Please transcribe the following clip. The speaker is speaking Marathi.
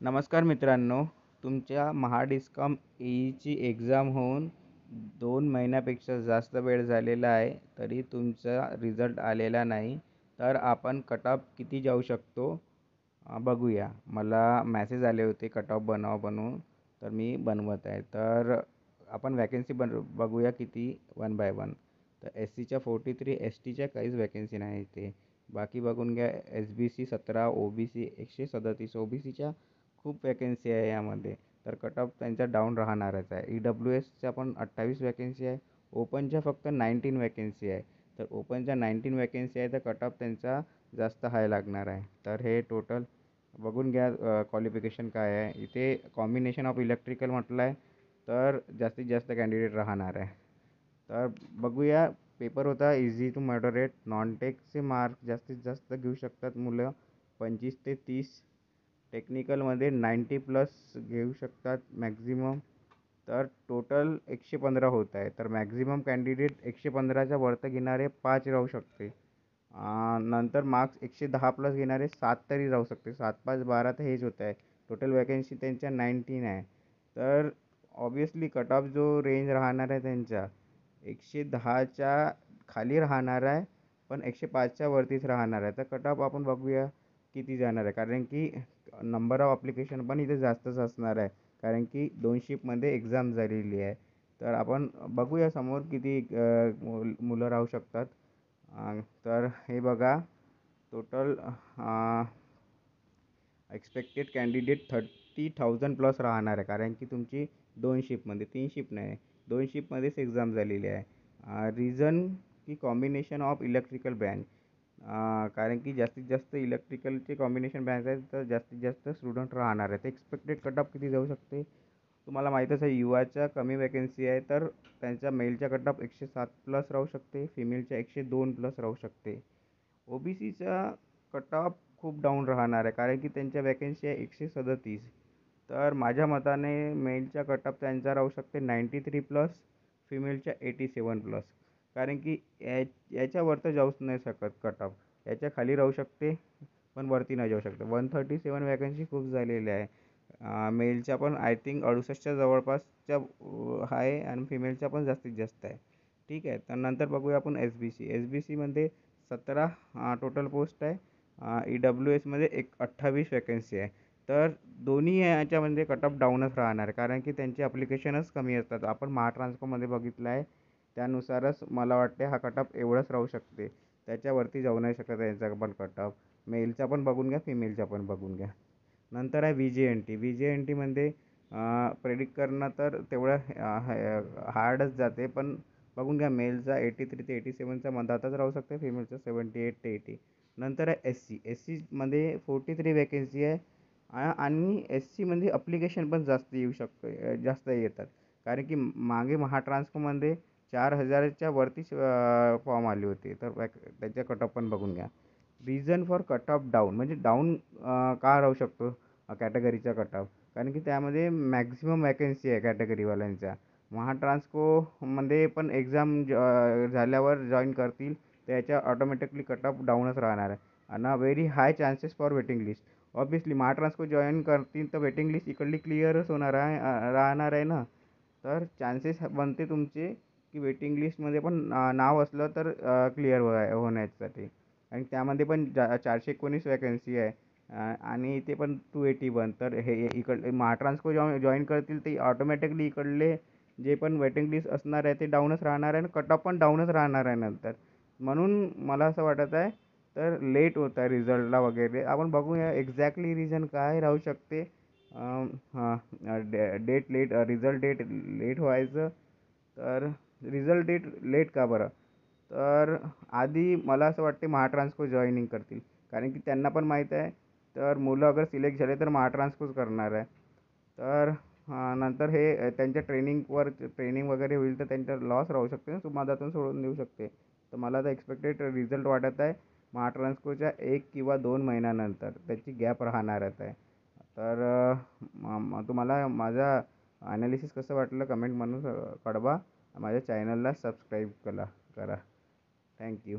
नमस्कार मित्रांनो, तुमच्या महाडिस्कॉम ईची एक्झाम होऊन 2 महिन्यापेक्षा जास्त वेळ झालेला आहे, तरी तुमचा रिझल्ट आलेला नाही. तर आपण कट ऑफ किती जाऊ शकतो बघूया. मला मॅसेज आले होते कट ऑफ बनवा बनवून, तर मी बनवत आहे. तर आपण वॅकन्सी बघूया किती वन बाय वन. तर एस सीच्या 43, एस टीच्या काहीच वॅकन्सी नाही इथे. बाकी बघून घ्या. S B C 17, O B C 137, O B सीच्या खूप वॅकन्सी आहे यामध्ये. तर कट ऑफ त्यांचा डाऊन राहणारच आहे. ई डब्ल्यू एसच्या पण 28 वॅकन्सी आहे. ओपनच्या फक्त 19 वॅकन्सी आहे. तर ओपनच्या 19 वॅकन्सी आहे, तर कट ऑफ त्यांचा जास्त हाय लागणार आहे. तर हे टोटल बघून घ्या क्वालिफिकेशन काय आहे. इथे कॉम्बिनेशन ऑफ इलेक्ट्रिकल म्हटलं आहे, तर जास्तीत जास्त कॅन्डिडेट राहणार आहे. तर बघूया. पेपर होता इझी टू मॉडरेट. नॉन टेकचे मार्क जास्तीत जास्त घेऊ शकतात मुलं 25 ते 30. टेक्निकलमध्ये 90 प्लस घेऊ शकतात मॅक्झिमम. तर टोटल 115 होत आहे. तर मॅक्झिमम कॅन्डिडेट 115च्या वरती घेणारे 5 राहू शकते. नंतर मार्क्स 110 प्लस घेणारे 7 तरी राहू शकते. 7 5 12 तर हेच होत आहे. टोटल वॅकन्सी त्यांच्या 19 आहे. तर ऑब्वियसली कट ऑफ जो रेंज राहणार आहे त्यांचा 110च्या खाली राहणार आहे, पण 105च्या वरतीच राहणार आहे. तर कट ऑफ आपण बघूया किती जाणार आहे, कारण की नंबर ऑफ अप्लिकेशन पण इथे जास्तच असणार आहे, कारण की 2 शिफ्टमध्ये एक्झाम झालेली आहे. तर आपण बघूया समोर किती मुलं राहू शकतात. तर हे बघा टोटल एक्सपेक्टेड कॅन्डिडेट 30,000 प्लस राहणार आहे, कारण की तुमची 2 शिफ्टमध्ये, 3 शिफ्ट नाही, 2 शिफ्टमध्येच एक्झाम झालेली आहे. रिझन की कॉम्बिनेशन ऑफ इलेक्ट्रिकल ब्रँच, कारण की जास्तीत जास्त इलेक्ट्रिकलचे कॉम्बिनेशन ब्रँच आहेत, तर जास्तीत जास्त स्टुडंट राहणार आहेत. एक्सपेक्टेड कट ऑफ किती जाऊ शकते तुम्हाला माहीतच आहे. युवाच्या कमी वॅकन्सी आहे, तर त्यांच्या मेलच्या कट ऑफ 107 प्लस राहू शकते, फिमेलच्या 102 प्लस राहू शकते. ओ बी सीचा कट ऑफ खूप डाऊन राहणार आहे, कारण की त्यांच्या वॅकन्सी आहे 137. तर माझ्या मताने मेलच्या कट ऑफ त्यांचा राहू शकते 93 प्लस, फिमेलच्या 87 प्लस. कारण की याच्यावर तर जाऊच नाही शकत कट ऑफ. याच्या खाली राहू शकते, पण वरती नाही जाऊ शकते. 137 वॅकन्सी खूप झालेल्या आहे. मेलच्या पण आय थिंक 68च्या जवळपासच्या आहे, आणि फिमेलच्या पण जास्तीत जास्त आहे. ठीक आहे. तर नंतर बघूया आपण एस बी सी. एस बी सीमध्ये 17 टोटल पोस्ट आहे. ई डब्ल्यू एसमध्ये 28 वॅकन्सी आहे. तर दोन्ही याच्यामध्ये कट ऑफ डाऊनच राहणार आहे, कारण की त्यांचे अप्लिकेशनच कमी असतात. आपण महाट्रान्सकोमध्ये बघितलं आहे, त्यानुसारच मला वाटते हा कट ऑफ एवढंच राहू शकते. त्याच्यावरती जाऊ नाही शकत यांचा पण कट ऑफ. मेलचा पण बघून घ्या, फिमेलचा पण बघून घ्या. नंतर आहे V J N T. V J N टीमध्ये प्रेडिक्ट करणं तर तेवढं हार्डच जाते, पण बघून घ्या. मेलचा 83 ते 87च्या मधातच राहू शकते, फिमेलचा 78 ते 80. नंतर आहे एस सी. एस सीमध्ये 43 वॅकन्सी आहे. आणि एस सीमध्ये अप्लिकेशन पण जास्त येऊ शकतो, जास्त येतात, कारण की मागे महाट्रान्सकोमध्ये 4,000च्या वरतीच फॉर्म आले होते. तर त्याच्या कट ऑफ पण बघून घ्या. Reason for cut off down, म्हणजे डाऊन का राहू शकतो कॅटेगरीचा कट ऑफ, कारण की त्यामध्ये मॅक्झिमम वॅकन्सी आहे कॅटेगरीवाल्यांच्या. महाट्रान्सकोमध्ये पण एक्झाम झाल्यावर जॉईन करतील, त्याच्या ऑटोमॅटिकली कट ऑफ डाऊनच राहणार आहे. आणि very high chances for waiting list. Obviously Mahatransco join करतील तर वेटिंग लिस्ट इकडली क्लिअरच होणार आहे, राहणार आहे ना. तर चान्सेस बनते तुमचे की वेटिंग लिस्टमध्ये पण नाव असलं तर क्लिअर होण्यासाठी. आणि त्यामध्ये पण 419 वॅकन्सी आहे. आणि ते पण 281. तर हे इकडले महाट्रान्सको जॉईन करतील ते ऑटोमॅटिकली इकडले जे पण वेटिंग लिस्ट असणार आहे ते डाऊनच राहणार आहे, आणि कट ऑफ पण डाऊनच राहणार आहे नंतर. म्हणून मला असं वाटत आहे, तर लेट होत आहे रिझल्टला वगैरे. आपण बघूया एक्झॅक्टली रिझन काय राहू शकते. Date late, result date late व्हायचं. तर रिझल्ट डेट लेट का बरं? तर आधी मला असं वाटते महाट्रान्सको जॉईनिंग करतील, कारण की त्यांना पण माहीत आहे, तर मुलं अगर सिलेक्ट झाले तर महाट्रान्सकोच करणार आहे. तर नंतर हे त्यांच्या ट्रेनिंग वगैरे होईल, तर त्यांचा लॉस राहू शकते ना, मधातून सोडून देऊ शकते. तर मला तर एक्सपेक्टेड रिझल्ट वाटत आहे महाट्रान्सकोच्या 1 किंवा 2 महिन्यानंतर त्याची गॅप राहणारच आहे. तर तुम्हाला माझा ॲनालिसिस कसं वाटलं कमेंट म्हणून कळवा. माझ्या चॅनलला सबस्क्राईब करा. थँक्यू.